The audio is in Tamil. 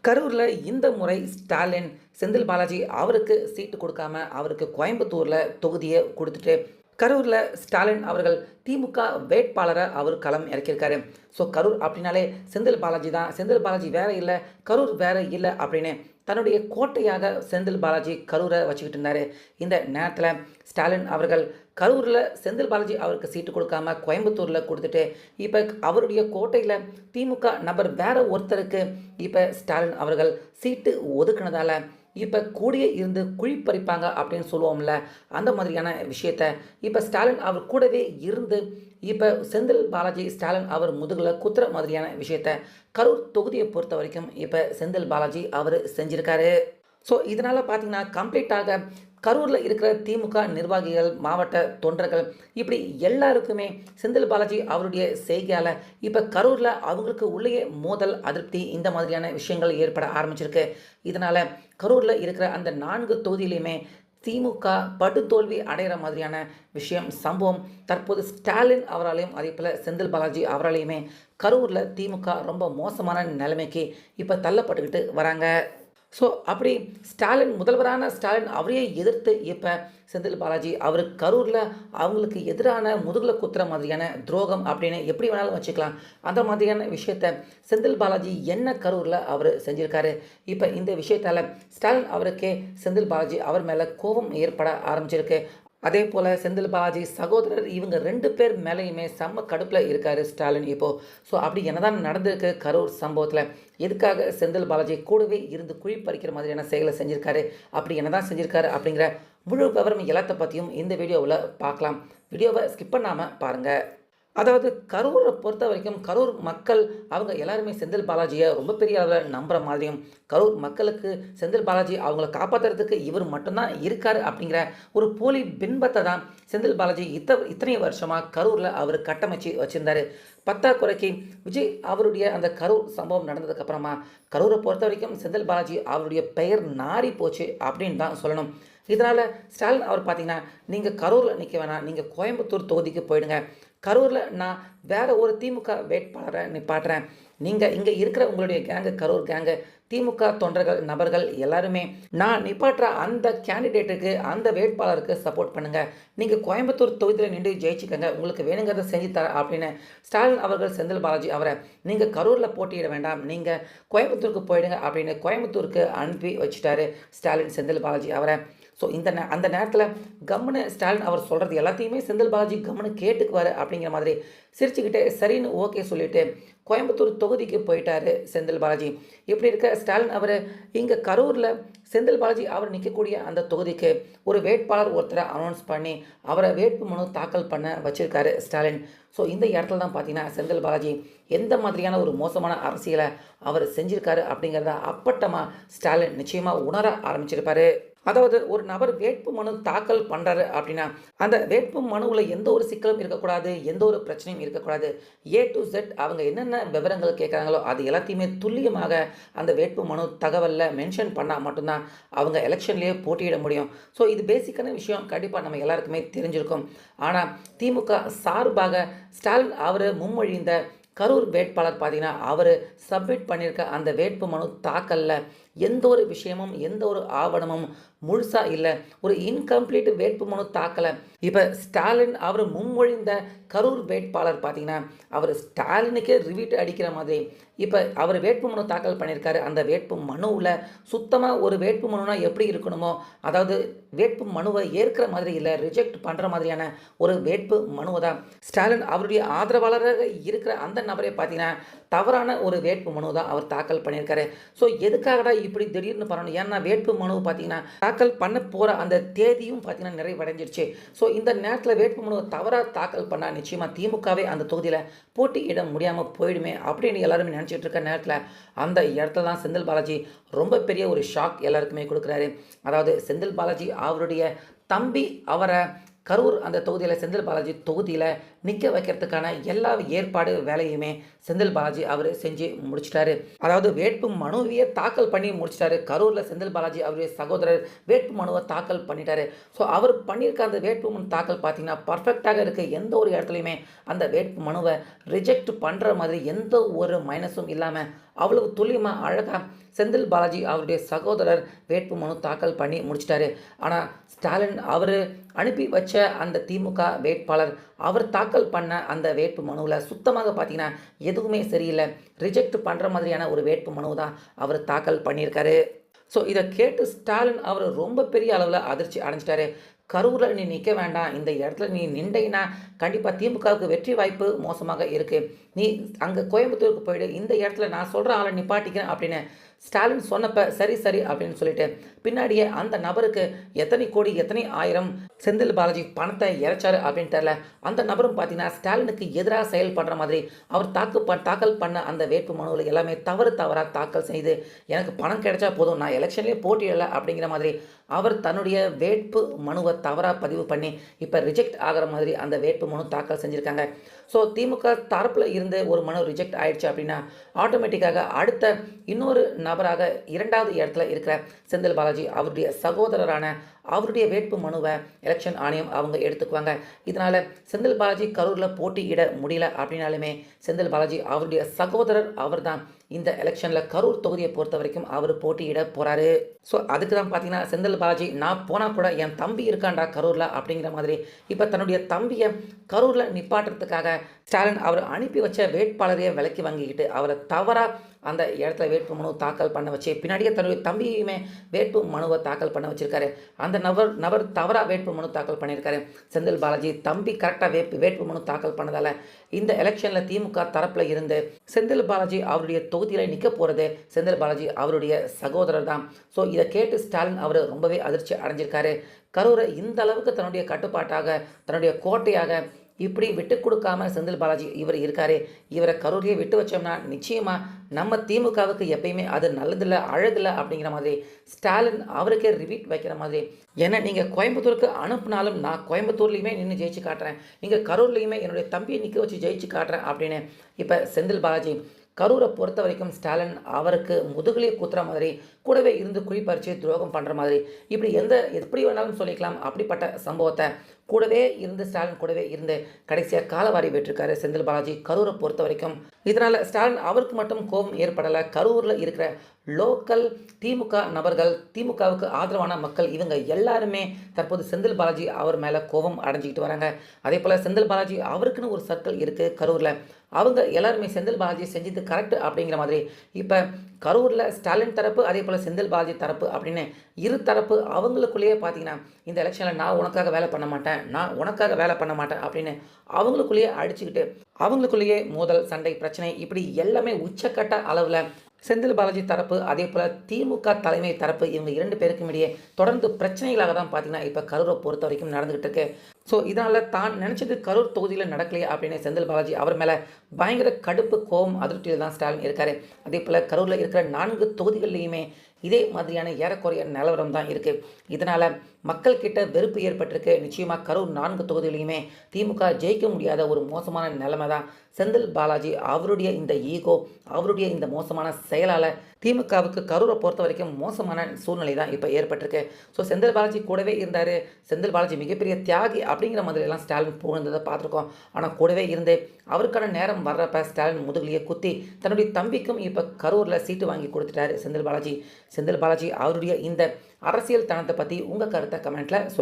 கரூர்ல இந்த முறை ஸ்டாலின் செந்தில் பாலாஜி அவருக்கு சீட்டு கொடுக்காம அவருக்கு கோயம்புத்தூர்ல தொகுதியை கொடுத்துட்டு கரூர்ல ஸ்டாலின் அவர்கள் திமுக வேட்பாளரை அவர் களம் இறக்கியிருக்காரு. ஸோ கரூர் அப்படின்னாலே செந்தில் பாலாஜி தான், செந்தில் பாலாஜி வேற இல்லை, கரூர் வேற இல்லை அப்படின்னு தன்னுடைய கோட்டையாக செந்தில் பாலாஜி கரூரை வச்சுக்கிட்டு இருந்தாரு. இந்த நேரத்தில் ஸ்டாலின் அவர்கள் கரூரில் செந்தில் பாலாஜி அவருக்கு சீட்டு கொடுக்காம கோயம்புத்தூரில் கொடுத்துட்டு இப்போ அவருடைய கோட்டையில் திமுக நபர் வேற ஒருத்தருக்கு இப்போ ஸ்டாலின் அவர்கள் சீட்டு ஒதுக்குனதால இப்போ கூடிய இருந்து குழி பறிப்பாங்க அப்படின்னு சொல்லுவோம்ல, அந்த மாதிரியான விஷயத்த இப்போ ஸ்டாலின் அவர் கூடவே இருந்து இப்போ செந்தில் பாலாஜி ஸ்டாலின் அவர் முதுகில் குத்துற மாதிரியான விஷயத்த கரூர் தொகுதியை பொறுத்த வரைக்கும் இப்போ செந்தில் பாலாஜி அவர் செஞ்சுருக்காரு. ஸோ இதனால் பார்த்தீங்கன்னா கம்ப்ளீட்டாக கரூரில் இருக்கிற திமுக நிர்வாகிகள், மாவட்ட தொண்டர்கள், இப்படி எல்லாருக்குமே செந்தில் பாலாஜி அவருடைய செய்கையால் இப்போ கரூரில் அவங்களுக்கு உள்ளேயே மோதல், அதிருப்தி, இந்த மாதிரியான விஷயங்கள் ஏற்பட ஆரம்பிச்சிருக்கு. இதனால் கரூரில் இருக்கிற அந்த 4 தொகுதியிலையுமே திமுக படுதோல்வி அடைகிற மாதிரியான விஷயம், சம்பவம் தற்போது ஸ்டாலின் அவராலையும் அதே போல் செந்தில் பாலாஜி அவராலையுமே கரூரில் திமுக ரொம்ப மோசமான நிலைமைக்கு இப்போ தள்ளப்பட்டுக்கிட்டு வராங்க. ஸோ அப்படி ஸ்டாலின், முதல்வரான ஸ்டாலின் அவரையே எதிர்த்து இப்போ செந்தில் பாலாஜி அவர் கரூரில் அவங்களுக்கு எதிரான முதுகில் குத்துற மாதிரியான துரோகம் அப்படின்னு எப்படி வேணாலும் வச்சுக்கலாம். அந்த மாதிரியான விஷயத்த செந்தில் பாலாஜி என்ன கரூரில் அவர் செஞ்சுருக்காரு. இப்போ இந்த விஷயத்தால் ஸ்டாலின் அவருக்கே செந்தில் பாலாஜி அவர் மேலே கோபம் ஏற்பட ஆரம்பிச்சிருக்கு. அதே போல் செந்தில் பாலாஜி சகோதரர் இவங்க 2 பேர் மேலேயுமே செம்ம கடுப்பில் இருக்கார் ஸ்டாலின் இப்போது. ஸோ அப்படி என்னதான் நடந்திருக்கு கரூர் சம்பவத்தில், எதுக்காக செந்தில் பாலாஜி கூடவே இருந்து குழி பறிக்கிற மாதிரியான செயலை செஞ்சுருக்காரு, அப்படி என்னதான் செஞ்சுருக்காரு அப்படிங்கிற முழு விவரம் எல்லாத்த பற்றியும் இந்த வீடியோவில் பார்க்கலாம். வீடியோவை ஸ்கிப் பண்ணாமல் பாருங்கள். அதாவது கரூரை பொறுத்த வரைக்கும் கரூர் மக்கள் அவங்க எல்லாருமே செந்தில் பாலாஜியை ரொம்ப பெரிய அளவில் நம்புகிற மாதிரியும், கரூர் மக்களுக்கு செந்தில் பாலாஜி அவங்கள காப்பாற்றுறதுக்கு இவர் மட்டும்தான் இருக்கார் அப்படிங்கிற ஒரு போலி பின்பத்தை தான் செந்தில் பாலாஜி இத்தனை வருஷமாக கரூரில் அவர் கட்டமைச்சு வச்சுருந்தார். பத்தாக்குறைக்கு விஜய் அவருடைய அந்த கரூர் சம்பவம் நடந்ததுக்கப்புறமா கரூரை பொறுத்த வரைக்கும் செந்தில் பாலாஜி அவருடைய பெயர் நாரி போச்சு அப்படின்னு தான் சொல்லணும். இதனால் ஸ்டாலின் அவர் பார்த்தீங்கன்னா, நீங்கள் கரூரில் நிற்க வேணாம், நீங்கள் கோயம்புத்தூர் தொகுதிக்கு போயிடுங்க, கரூரில் நான் வேறு ஒரு திமுக வேட்பாளரை நிப்பாட்டுறேன், நீங்கள் இங்கே இருக்கிற உங்களுடைய கேங்கு, கரூர் கேங்கு, திமுக தொண்டர்கள் நபர்கள் எல்லாருமே நான் நிப்பாட்டுற அந்த கேண்டிடேட்டுக்கு, அந்த வேட்பாளருக்கு சப்போர்ட் பண்ணுங்கள், நீங்கள் கோயம்புத்தூர் தொகுதியில் நின்று ஜெயிச்சுக்கங்க, உங்களுக்கு வேணுங்கிறத செஞ்சு தர அப்படின்னு ஸ்டாலின் அவர்கள் செந்தில் பாலாஜி அவரை நீங்கள் கரூரில் போட்டியிட வேண்டாம், நீங்கள் கோயம்புத்தூருக்கு போயிடுங்க அப்படின்னு கோயம்புத்தூருக்கு அனுப்பி வச்சுட்டாரு ஸ்டாலின் செந்தில் பாலாஜி அவரை. ஸோ அந்த நேரத்தில் கம்முன்னு ஸ்டாலின் அவர் சொல்கிறது எல்லாத்தையுமே செந்தில் பாலாஜி கம்முன்னு கேட்டுக்குவார் அப்படிங்கிற மாதிரி சிரிச்சுக்கிட்டே சரின்னு ஓகே சொல்லிவிட்டு கோயம்புத்தூர் தொகுதிக்கு போயிட்டார் செந்தில் பாலாஜி. இப்படி இருக்க ஸ்டாலின் அவர் இங்கே கரூரில் செந்தில் பாலாஜி அவர் நிற்கக்கூடிய அந்த தொகுதிக்கு ஒரு வேட்பாளர் ஒருத்தரை அனௌன்ஸ் பண்ணி அவரை வேட்பு மனு தாக்கல் பண்ண வச்சுருக்காரு ஸ்டாலின். ஸோ இந்த இடத்துல தான் பார்த்தீங்கன்னா செந்தில் பாலாஜி எந்த மாதிரியான ஒரு மோசமான அரசியலை அவர் செஞ்சுருக்காரு அப்படிங்கிறத அப்பட்டமாக ஸ்டாலின் நிச்சயமாக உணர ஆரம்பிச்சிருப்பார். அதாவது ஒரு நபர் வேட்பு மனு தாக்கல் பண்ணுறாரு அப்படின்னா அந்த வேட்பு மனுவில் எந்த ஒரு சிக்கலும் இருக்கக்கூடாது, எந்த ஒரு பிரச்சனையும் இருக்கக்கூடாது. A to Z அவங்க என்னென்ன விவரங்கள் கேட்குறாங்களோ அது எல்லாத்தையுமே துல்லியமாக அந்த வேட்பு மனு தகவலில் மென்ஷன் பண்ணால் மட்டும்தான் அவங்க எலெக்ஷன்லேயே போட்டியிட முடியும். ஸோ இது பேசிக்கான விஷயம், கண்டிப்பாக நம்ம எல்லாருக்குமே தெரிஞ்சிருக்கும். ஆனால் திமுக சார்பாக ஸ்டாலின் அவர் முன்மொழிந்த கரூர் வேட்பாளர் பார்த்தீங்கன்னா அவர் சப்மிட் பண்ணியிருக்க அந்த வேட்பு மனு தாக்கலில் எந்த ஒரு விஷயமும், எந்த ஒரு ஆவணமும் முழுசாக இல்லை, ஒரு இன்கம்ப்ளீட் வேட்பு மனு தாக்கலை. இப்போ ஸ்டாலின் அவர் முன்மொழிந்த கரூர் வேட்பாளர் பார்த்தீங்கன்னா அவர் ஸ்டாலினுக்கே ரிவீட் அடிக்கிற மாதிரி இப்போ அவர் வேட்பு மனு தாக்கல் பண்ணியிருக்காரு. அந்த வேட்பு மனுவில் சுத்தமாக ஒரு வேட்பு மனுனா எப்படி இருக்கணுமோ, அதாவது வேட்பு மனுவை ஏற்கிற மாதிரி இல்லை, ரிஜெக்ட் பண்ணுற மாதிரியான ஒரு வேட்பு மனுவை தான் ஸ்டாலின் அவருடைய ஆதரவாளராக இருக்கிற அந்த நபரை பார்த்தீங்கன்னா தவறான ஒரு வேட்பு மனு தான் அவர் தாக்கல் பண்ணியிருக்காரு. ஸோ எதுக்காகடா இப்படி திடீர்னு பண்ணணும், ஏன்னா வேட்பு மனு பார்த்தீங்கன்னா தாக்கல் பண்ண போகிற அந்த தேதியும் பார்த்தீங்கன்னா நிறைவடைஞ்சிருச்சு. ஸோ இந்த நேரத்தில் வேட்பு மனுவை தவறாக தாக்கல் பண்ணால் நிச்சயமாக திமுகவே அந்த தொகுதியில் போட்டியிட முடியாமல் போயிடுமே அப்படின்னு எல்லாருமே நினச்சிட்டு இருக்க நேரத்தில் அந்த இடத்துல தான் செந்தில் பாலாஜி ரொம்ப பெரிய ஒரு ஷாக் எல்லாருக்குமே கொடுக்குறாரு. அதாவது செந்தில் பாலாஜி அவருடைய தம்பி அவரை கரூர் அந்த தொகுதியில், செந்தில் பாலாஜி தொகுதியில் நிற்க வைக்கிறதுக்கான எல்லா ஏற்பாடு வேலையுமே செந்தில் பாலாஜி அவர் செஞ்சு முடிச்சிட்டாரு. அதாவது வேட்பு மனுவையே தாக்கல் பண்ணி முடிச்சிட்டாரு. கரூரில் செந்தில் பாலாஜி அவருடைய சகோதரர் வேட்பு மனுவை தாக்கல் பண்ணிட்டாரு. ஸோ அவர் பண்ணியிருக்க அந்த வேட்பு மனு தாக்கல் பார்த்தீங்கன்னா பர்ஃபெக்டாக இருக்குது. எந்த ஒரு இடத்துலையுமே அந்த வேட்பு மனுவை ரிஜெக்ட் பண்ணுற மாதிரி எந்த ஒரு மைனஸும் இல்லாமல் அவ்வளவு துல்லியமாக அழகாக செந்தில் பாலாஜி அவருடைய சகோதரர் வேட்பு மனு தாக்கல் பண்ணி முடிச்சிட்டாரு. ஆனால் ஸ்டாலின் அவர் அனுப்பி வச்ச அந்த திமுக வேட்பாளர் அவர் தாக்கல் பண்ண அந்த வேட்பு மனுவில் சுத்தமாக பார்த்தீங்கன்னா எதுவுமே சரியில்லை. ரிஜெக்ட் பண்ணுற மாதிரியான ஒரு வேட்பு மனு தான் அவர் தாக்கல் பண்ணியிருக்காரு. ஸோ இதை கேட்டு ஸ்டாலின் அவர் ரொம்ப பெரிய அளவில் அதிர்ச்சி அடைஞ்சிட்டாரு. கரூரில் நீ நிற்க வேண்டாம், இந்த இடத்துல நீ நின்றீங்கன்னா கண்டிப்பாக திமுகவுக்கு வெற்றி வாய்ப்பு மோசமாக இருக்குது. நீ அங்கே கோயம்புத்தூருக்கு போயிடு, இந்த இடத்துல நான் சொல்கிற ஆளை நிப்பாட்டிக்கிறேன் அப்படின்னு ஸ்டாலின் சொன்னப்போ சரி சரி அப்படின்னு சொல்லிட்டு பின்னாடியே அந்த நபருக்கு எத்தனை கோடி எத்தனை ஆயிரம் செந்தில் பாலாஜி பணத்தை இறைச்சாரு அப்படின்னு தெரியல. அந்த நபரும் பார்த்தீங்கன்னா ஸ்டாலினுக்கு எதிராக செயல்படுற மாதிரி அவர் தாக்கல் பண்ண அந்த வேட்பு மனுவில் எல்லாமே தவறாக தாக்கல் செய்து எனக்கு பணம் கிடைச்சா போதும், நான் எலெக்ஷன்லேயே போட்டியிடலை அப்படிங்கிற மாதிரி அவர் தன்னுடைய வேட்பு மனுவை தவறாக பதிவு பண்ணி இப்போ ரிஜெக்ட் ஆகிற மாதிரி அந்த வேட்பு மனு தாக்கல் செஞ்சுருக்காங்க. ஸோ திமுக தரப்பில் இருந்து ஒரு மனு ரிஜெக்ட் ஆயிடுச்சு அப்படின்னா ஆட்டோமேட்டிக்காக அடுத்த இன்னொரு நபராக இரண்டாவது இடத்துல இருக்கிற செந்தில் பாலாஜி அவருடைய சகோதரரான அவருடைய வேட்பு மனுவை எலெக்ஷன் ஆணையம் அவங்க எடுத்துக்குவாங்க. இதனால் செந்தில் பாலாஜி கரூரில் போட்டியிட முடியல அப்படின்னாலுமே செந்தில் பாலாஜி அவருடைய சகோதரர் அவர் தான் இந்த எலெக்ஷனில் கரூர் தொகுதியை பொறுத்த வரைக்கும் அவர் போட்டியிட போகிறாரு. ஸோ அதுக்கு தான் பார்த்தீங்கன்னா செந்தில் பாலாஜி நான் போனால் கூட என் தம்பி இருக்காண்டா கரூரில் அப்படிங்கிற மாதிரி இப்போ தன்னுடைய தம்பியை கரூரில் நிப்பாட்டுறதுக்காக ஸ்டாலின் அவர் அனுப்பி வச்ச வேட்பாளரையே விலைக்கு வாங்கிக்கிட்டு அவரை தவறாக அந்த இடத்துல வேட்பு மனு தாக்கல் பண்ண வச்சு பின்னாடியே தன்னுடைய தம்பியுமே வேட்பு மனுவை தாக்கல் பண்ண வச்சிருக்காரு. அந்த நபர் தவறாக வேட்பு மனு தாக்கல் பண்ணியிருக்காரு. செந்தில் பாலாஜி தம்பி கரெக்டாக வேட்பு மனு தாக்கல் பண்ணதால் இந்த எலெக்ஷனில் திமுக தரப்பில் இருந்து செந்தில் பாலாஜி அவருடைய தொகுதியில் நிற்க போகிறது செந்தில் பாலாஜி அவருடைய சகோதரர் தான். ஸோ இதை கேட்டு ஸ்டாலின் அவர் ரொம்பவே அதிர்ச்சி அடைஞ்சிருக்காரு. கரூரை இந்த அளவுக்கு தன்னுடைய கட்டுப்பாட்டாக தன்னுடைய கோட்டையாக இப்படி விட்டு கொடுக்காம செந்தில் பாலாஜி இவர் இருக்காரு. இவரை கரூரையே விட்டு வச்சோம்னா நிச்சயமாக நம்ம திமுகவுக்கு எப்பயுமே அது நல்லதில்லை அழகில்லை அப்படிங்கிற மாதிரி ஸ்டாலின் அவருக்கே ரிப்பீட் வைக்கிற மாதிரி ஏன்னா நீங்கள் கோயம்புத்தூருக்கு அனுப்புனாலும் நான் கோயம்புத்தூர்லேயுமே நின்று ஜெயிச்சு காட்டுறேன், நீங்கள் கரூர்லேயுமே என்னுடைய தம்பியை நிற்க வச்சு ஜெயிச்சு காட்டுறேன் அப்படின்னு இப்போ செந்தில் பாலாஜி கரூரை பொறுத்த வரைக்கும் ஸ்டாலின் அவருக்கு முதுகுலேயே குத்துற மாதிரி கூடவே இருந்து குழிப்பறிச்சு துரோகம் பண்ணுற மாதிரி இப்படி எப்படி வேணாலும் சொல்லிக்கலாம். அப்படிப்பட்ட சம்பவத்தை கூடவே இருந்து ஸ்டாலின் கூடவே இருந்து கடைசியாக காலவாரி விட்டுருக்காரு செந்தில் பாலாஜி கரூரை பொறுத்த வரைக்கும். இதனால் ஸ்டாலின் அவருக்கு மட்டும் கோபம் ஏற்படலை. கரூரில் இருக்கிற லோக்கல் திமுக நபர்கள் திமுகவுக்கு ஆதரவான மக்கள் இவங்க எல்லாருமே தற்போது செந்தில் பாலாஜி அவர் மேலே கோபம் அடைஞ்சிக்கிட்டு வராங்க. அதே போல் செந்தில் பாலாஜி அவருக்குன்னு ஒரு சர்க்கிள் இருக்குது கரூரில், அவங்க எல்லாருமே செந்தில் பாலாஜி செஞ்சது கரெக்டு அப்படிங்கிற மாதிரி இப்போ கரூரில் ஸ்டாலின் தரப்பு அதே போல் செந்தில் பாலாஜி தரப்பு அப்படின்னு இரு தரப்பு அவங்களுக்குள்ளேயே பார்த்தீங்கன்னா இந்த எலெக்ஷனில் நான் உனக்காக வேலை பண்ண மாட்டேன், நான் உனக்காக வேலை பண்ண மாட்டேன் அப்படின்னு அவங்களுக்குள்ளேயே அடிச்சுக்கிட்டு அவங்களுக்குள்ளேயே மோதல் சண்டை பிரச்சனை இப்படி எல்லாமே உச்சக்கட்ட அளவில் செந்தில் பாலாஜி தரப்பு அதே போல் திமுக தலைமை தரப்பு இவங்க இரண்டு பேருக்கும் இடையே தொடர்ந்து பிரச்சனைகளாக தான் பார்த்தீங்கன்னா இப்போ கரூரை பொறுத்த வரைக்கும் நடந்துகிட்டு இருக்கு. ஸோ இதனால் தான் நினச்சது கரூர் தொகுதியில் நடக்கலையே அப்படின்னு செந்தில் பாலாஜி அவர் மேலே பயங்கர கடுப்பு கோபம் அதிருப்தியில் தான் ஸ்டாலின் இருக்கார். அதே போல் கரூரில் இருக்கிற 4 தொகுதிகள்லையுமே இதே மாதிரியான ஏறக்குறைய நிலவரம் தான் இருக்குது. இதனால் மக்கள்கிட்ட வெறுப்பு ஏற்பட்டிருக்கு. நிச்சயமாக கரூர் 4 தொகுதிகளையுமே திமுக ஜெயிக்க முடியாத ஒரு மோசமான நிலைமை தான். செந்தில் பாலாஜி அவருடைய இந்த ஈகோ அவருடைய இந்த மோசமான செயலால் திமுகவுக்கு கரூரை பொறுத்த வரைக்கும் மோசமான சூழ்நிலை தான் இப்போ ஏற்பட்டிருக்கு. ஸோ செந்தில் பாலாஜி கூடவே இருந்தார். செந்தில் பாலாஜி மிகப்பெரிய தியாகி அப்படிங்கிற மாதிரிலாம் ஸ்டாலின் புகழ்ந்ததை பார்த்துருக்கோம். ஆனால் கூடவே இருந்து அவருக்கான நேரம் வர்றப்ப ஸ்டாலின் முதுகுலையே குத்தி தன்னுடைய தம்பிக்கும் இப்போ கரூரில் சீட்டு வாங்கி கொடுத்துட்டாரு செந்தில் பாலாஜி. செந்தில் பாலாஜி அவருடைய இந்த அரசியல் தனத்தை பற்றி உங்கள் கருத்தை கமெண்ட்டில்